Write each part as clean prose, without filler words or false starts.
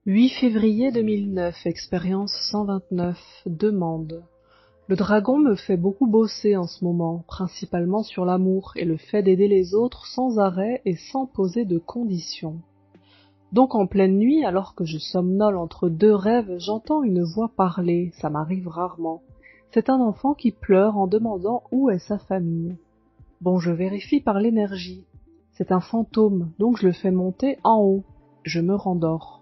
8 février 2009, expérience 129, demande. Le dragon me fait beaucoup bosser en ce moment, principalement sur l'amour et le fait d'aider les autres sans arrêt et sans poser de conditions. Donc en pleine nuit, alors que je somnole entre deux rêves, j'entends une voix parler, ça m'arrive rarement. C'est un enfant qui pleure en demandant où est sa famille. Bon, je vérifie par l'énergie. C'est un fantôme, donc je le fais monter en haut. Je me rendors.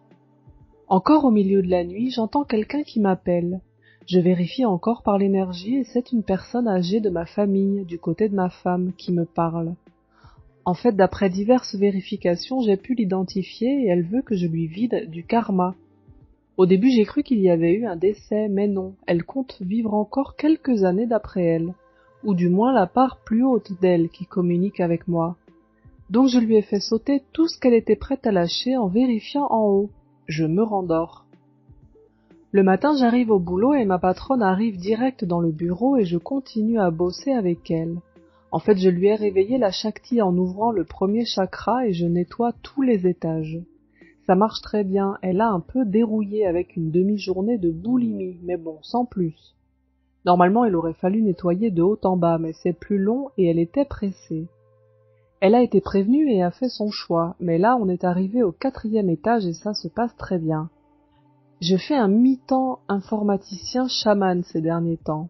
Encore au milieu de la nuit, j'entends quelqu'un qui m'appelle. Je vérifie encore par l'énergie et c'est une personne âgée de ma famille, du côté de ma femme, qui me parle. En fait, d'après diverses vérifications, j'ai pu l'identifier et elle veut que je lui vide du karma. Au début, j'ai cru qu'il y avait eu un décès, mais non, elle compte vivre encore quelques années d'après elle, ou du moins la part plus haute d'elle qui communique avec moi. Donc je lui ai fait sauter tout ce qu'elle était prête à lâcher en vérifiant en haut. Je me rendors. Le matin, j'arrive au boulot et ma patronne arrive direct dans le bureau et je continue à bosser avec elle. En fait, je lui ai réveillé la Shakti en ouvrant le premier chakra et je nettoie tous les étages. Ça marche très bien, elle a un peu dérouillé avec une demi-journée de boulimie, mais bon, sans plus. Normalement, il aurait fallu nettoyer de haut en bas, mais c'est plus long et elle était pressée. Elle a été prévenue et a fait son choix, mais là on est arrivé au 4e étage et ça se passe très bien. Je fais un mi-temps informaticien chaman ces derniers temps.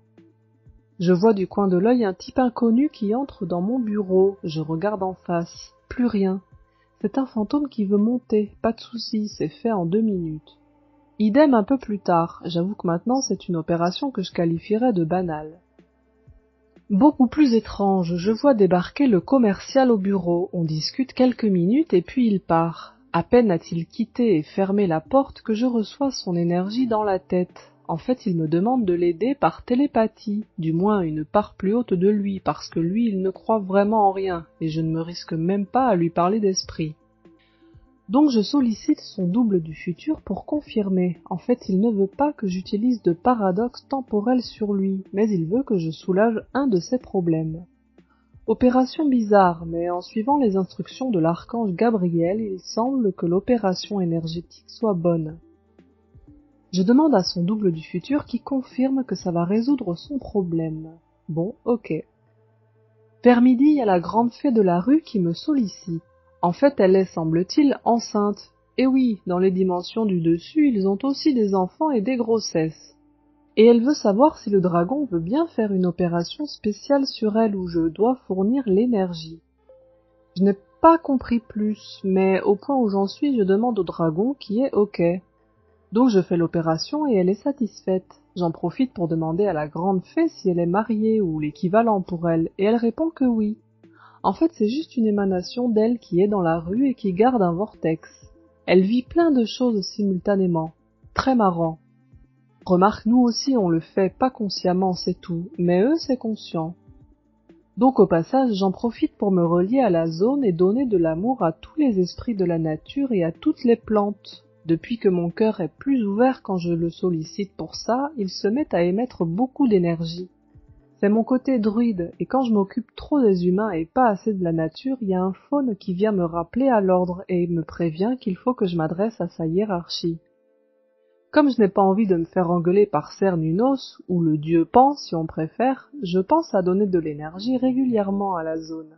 Je vois du coin de l'œil un type inconnu qui entre dans mon bureau, je regarde en face, plus rien. C'est un fantôme qui veut monter, pas de souci, c'est fait en 2 minutes. Idem un peu plus tard, j'avoue que maintenant c'est une opération que je qualifierais de banale. Beaucoup plus étrange, je vois débarquer le commercial au bureau, on discute quelques minutes et puis il part. À peine a-t-il quitté et fermé la porte que je reçois son énergie dans la tête. En fait, il me demande de l'aider par télépathie, du moins une part plus haute de lui, parce que lui, il ne croit vraiment en rien, et je ne me risque même pas à lui parler d'esprit. Donc je sollicite son double du futur pour confirmer. En fait, il ne veut pas que j'utilise de paradoxe temporel sur lui, mais il veut que je soulage un de ses problèmes. Opération bizarre, mais en suivant les instructions de l'archange Gabriel, il semble que l'opération énergétique soit bonne. Je demande à son double du futur qui confirme que ça va résoudre son problème. Bon, ok. Vers midi, il y a la grande fée de la rue qui me sollicite. En fait, elle est, semble-t-il, enceinte. Et oui, dans les dimensions du dessus, ils ont aussi des enfants et des grossesses. Et elle veut savoir si le dragon veut bien faire une opération spéciale sur elle où je dois fournir l'énergie. Je n'ai pas compris plus, mais au point où j'en suis, je demande au dragon qui est ok. Donc je fais l'opération et elle est satisfaite. J'en profite pour demander à la grande fée si elle est mariée ou l'équivalent pour elle, et elle répond que oui. En fait, c'est juste une émanation d'elle qui est dans la rue et qui garde un vortex. Elle vit plein de choses simultanément. Très marrant. Remarque, nous aussi on le fait pas consciemment, c'est tout, mais eux c'est conscient. Donc au passage, j'en profite pour me relier à la zone et donner de l'amour à tous les esprits de la nature et à toutes les plantes. Depuis que mon cœur est plus ouvert quand je le sollicite pour ça, il se met à émettre beaucoup d'énergie. C'est mon côté druide, et quand je m'occupe trop des humains et pas assez de la nature, il y a un faune qui vient me rappeler à l'ordre et me prévient qu'il faut que je m'adresse à sa hiérarchie. Comme je n'ai pas envie de me faire engueuler par Cernunnos, ou le dieu Pan si on préfère, je pense à donner de l'énergie régulièrement à la zone.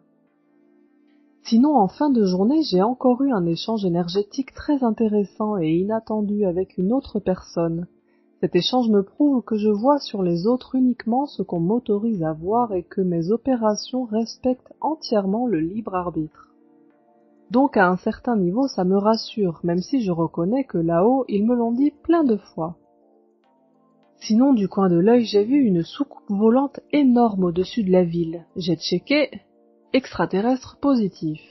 Sinon, en fin de journée, j'ai encore eu un échange énergétique très intéressant et inattendu avec une autre personne. Cet échange me prouve que je vois sur les autres uniquement ce qu'on m'autorise à voir et que mes opérations respectent entièrement le libre arbitre. Donc à un certain niveau, ça me rassure, même si je reconnais que là-haut, ils me l'ont dit plein de fois. Sinon, du coin de l'œil, j'ai vu une soucoupe volante énorme au-dessus de la ville. J'ai checké, extraterrestre positif.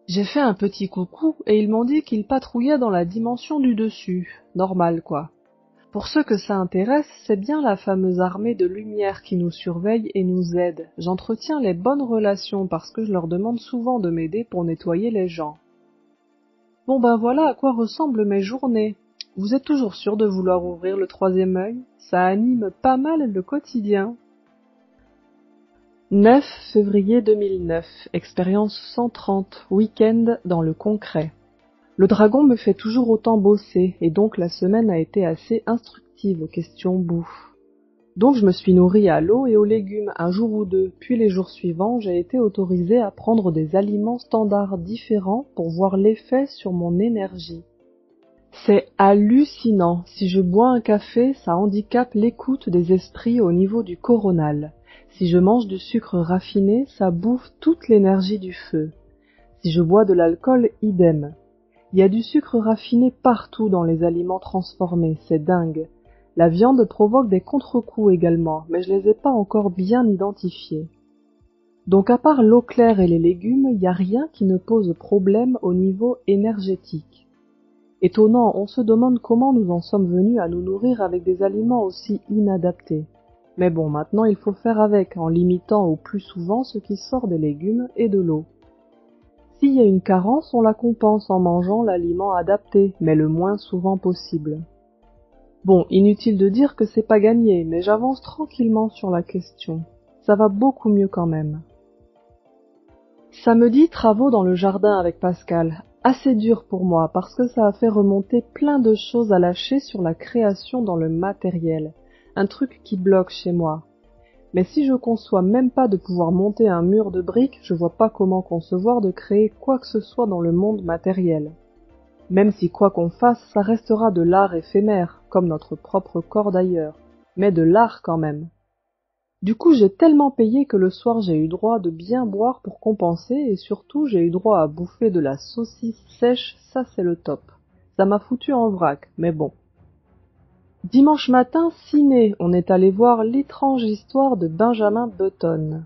J'ai fait un petit coucou et ils m'ont dit qu'ils patrouillaient dans la dimension du dessus. Normal, quoi. Pour ceux que ça intéresse, c'est bien la fameuse armée de lumière qui nous surveille et nous aide. J'entretiens les bonnes relations parce que je leur demande souvent de m'aider pour nettoyer les gens. Bon ben voilà à quoi ressemblent mes journées. Vous êtes toujours sûr de vouloir ouvrir le 3e œil? Ça anime pas mal le quotidien. 9 février 2009, expérience 130, week-end dans le concret. Le dragon me fait toujours autant bosser, et donc la semaine a été assez instructive question bouffe. Donc je me suis nourrie à l'eau et aux légumes un jour ou deux, puis les jours suivants, j'ai été autorisée à prendre des aliments standards différents pour voir l'effet sur mon énergie. C'est hallucinant, si je bois un café, ça handicape l'écoute des esprits au niveau du coronal. Si je mange du sucre raffiné, ça bouffe toute l'énergie du feu. Si je bois de l'alcool, idem. Il y a du sucre raffiné partout dans les aliments transformés, c'est dingue. La viande provoque des contre-coups également, mais je les ai pas encore bien identifiés. Donc à part l'eau claire et les légumes, il n'y a rien qui ne pose problème au niveau énergétique. Étonnant, on se demande comment nous en sommes venus à nous nourrir avec des aliments aussi inadaptés. Mais bon, maintenant il faut faire avec, en limitant au plus souvent ce qui sort des légumes et de l'eau. S'il y a une carence, on la compense en mangeant l'aliment adapté, mais le moins souvent possible. Bon, inutile de dire que c'est pas gagné, mais j'avance tranquillement sur la question. Ça va beaucoup mieux quand même. Samedi, travaux dans le jardin avec Pascal. Assez dur pour moi, parce que ça a fait remonter plein de choses à lâcher sur la création dans le matériel. Un truc qui bloque chez moi. Mais si je conçois même pas de pouvoir monter un mur de briques, je vois pas comment concevoir de créer quoi que ce soit dans le monde matériel. Même si quoi qu'on fasse, ça restera de l'art éphémère, comme notre propre corps d'ailleurs, mais de l'art quand même. Du coup, j'ai tellement payé que le soir j'ai eu droit de bien boire pour compenser, et surtout j'ai eu droit à bouffer de la saucisse sèche, ça c'est le top. Ça m'a foutu en vrac, mais bon. Dimanche matin, ciné, on est allé voir l'étrange histoire de Benjamin Button.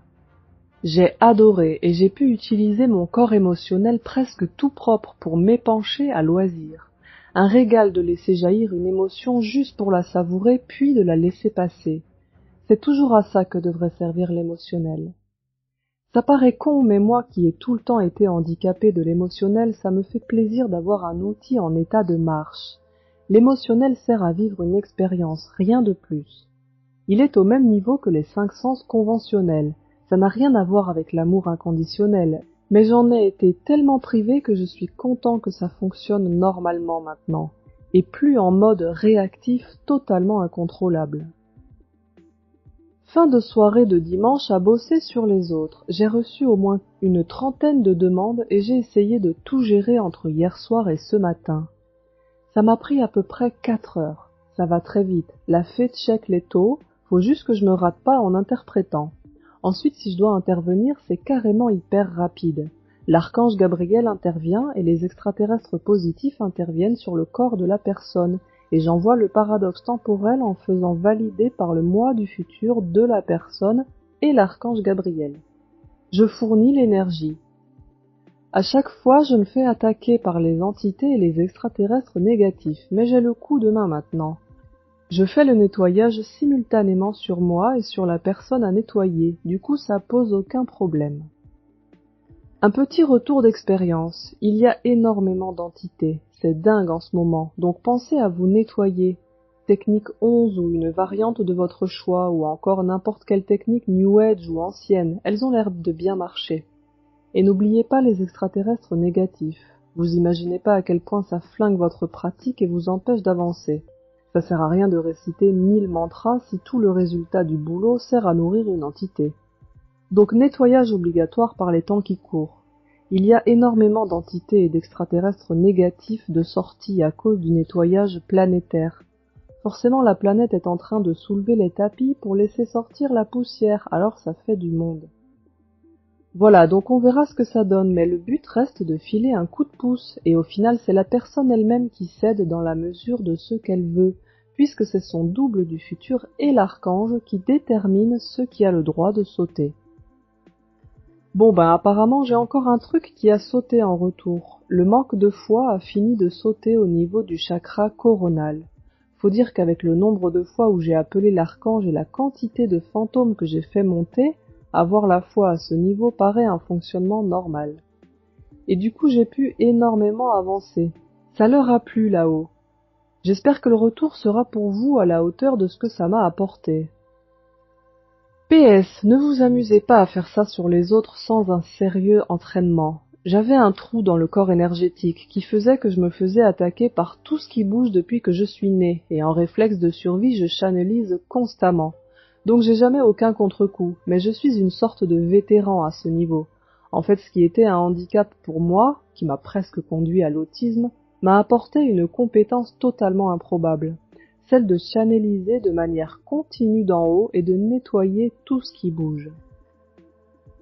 J'ai adoré et j'ai pu utiliser mon corps émotionnel presque tout propre pour m'épancher à loisir. Un régal de laisser jaillir une émotion juste pour la savourer puis de la laisser passer. C'est toujours à ça que devrait servir l'émotionnel. Ça paraît con, mais moi qui ai tout le temps été handicapé de l'émotionnel, ça me fait plaisir d'avoir un outil en état de marche. L'émotionnel sert à vivre une expérience, rien de plus. Il est au même niveau que les 5 sens conventionnels. Ça n'a rien à voir avec l'amour inconditionnel, mais j'en ai été tellement privé que je suis content que ça fonctionne normalement maintenant, et plus en mode réactif totalement incontrôlable. Fin de soirée de dimanche à bosser sur les autres. J'ai reçu au moins une 30aine de demandes et j'ai essayé de tout gérer entre hier soir et ce matin. Ça m'a pris à peu près 4 heures. Ça va très vite. La fée check les taux, faut juste que je me rate pas en interprétant. Ensuite, si je dois intervenir, c'est carrément hyper rapide. L'archange Gabriel intervient et les extraterrestres positifs interviennent sur le corps de la personne, et j'envoie le paradoxe temporel en faisant valider par le moi du futur de la personne et l'archange Gabriel. Je fournis l'énergie. À chaque fois, je me fais attaquer par les entités et les extraterrestres négatifs, mais j'ai le coup de main maintenant. Je fais le nettoyage simultanément sur moi et sur la personne à nettoyer, du coup ça pose aucun problème. Un petit retour d'expérience, il y a énormément d'entités, c'est dingue en ce moment, donc pensez à vous nettoyer. Technique 11 ou une variante de votre choix, ou encore n'importe quelle technique New Age ou ancienne, elles ont l'air de bien marcher. Et n'oubliez pas les extraterrestres négatifs, vous imaginez pas à quel point ça flingue votre pratique et vous empêche d'avancer. Ça sert à rien de réciter 1000 mantras si tout le résultat du boulot sert à nourrir une entité. Donc nettoyage obligatoire par les temps qui courent. Il y a énormément d'entités et d'extraterrestres négatifs de sortie à cause du nettoyage planétaire. Forcément la planète est en train de soulever les tapis pour laisser sortir la poussière, alors ça fait du monde. Voilà, donc on verra ce que ça donne, mais le but reste de filer un coup de pouce, et au final c'est la personne elle-même qui cède dans la mesure de ce qu'elle veut, puisque c'est son double du futur et l'archange qui détermine ce qui a le droit de sauter. Bon apparemment j'ai encore un truc qui a sauté en retour. Le manque de foi a fini de sauter au niveau du chakra coronal. Faut dire qu'avec le nombre de fois où j'ai appelé l'archange et la quantité de fantômes que j'ai fait monter, avoir la foi à ce niveau paraît un fonctionnement normal. Et du coup j'ai pu énormément avancer. Ça leur a plu là-haut. J'espère que le retour sera pour vous à la hauteur de ce que ça m'a apporté. PS, ne vous amusez pas à faire ça sur les autres sans un sérieux entraînement. J'avais un trou dans le corps énergétique qui faisait que je me faisais attaquer par tout ce qui bouge depuis que je suis né, et en réflexe de survie je channelise constamment. Donc j'ai jamais aucun contre-coup, mais je suis une sorte de vétéran à ce niveau. En fait, ce qui était un handicap pour moi, qui m'a presque conduit à l'autisme, m'a apporté une compétence totalement improbable, celle de channeliser de manière continue d'en haut et de nettoyer tout ce qui bouge.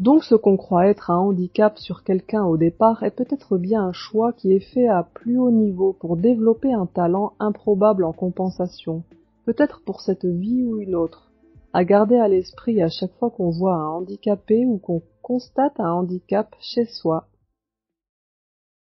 Donc ce qu'on croit être un handicap sur quelqu'un au départ est peut-être bien un choix qui est fait à plus haut niveau pour développer un talent improbable en compensation, peut-être pour cette vie ou une autre, à garder à l'esprit à chaque fois qu'on voit un handicapé ou qu'on constate un handicap chez soi.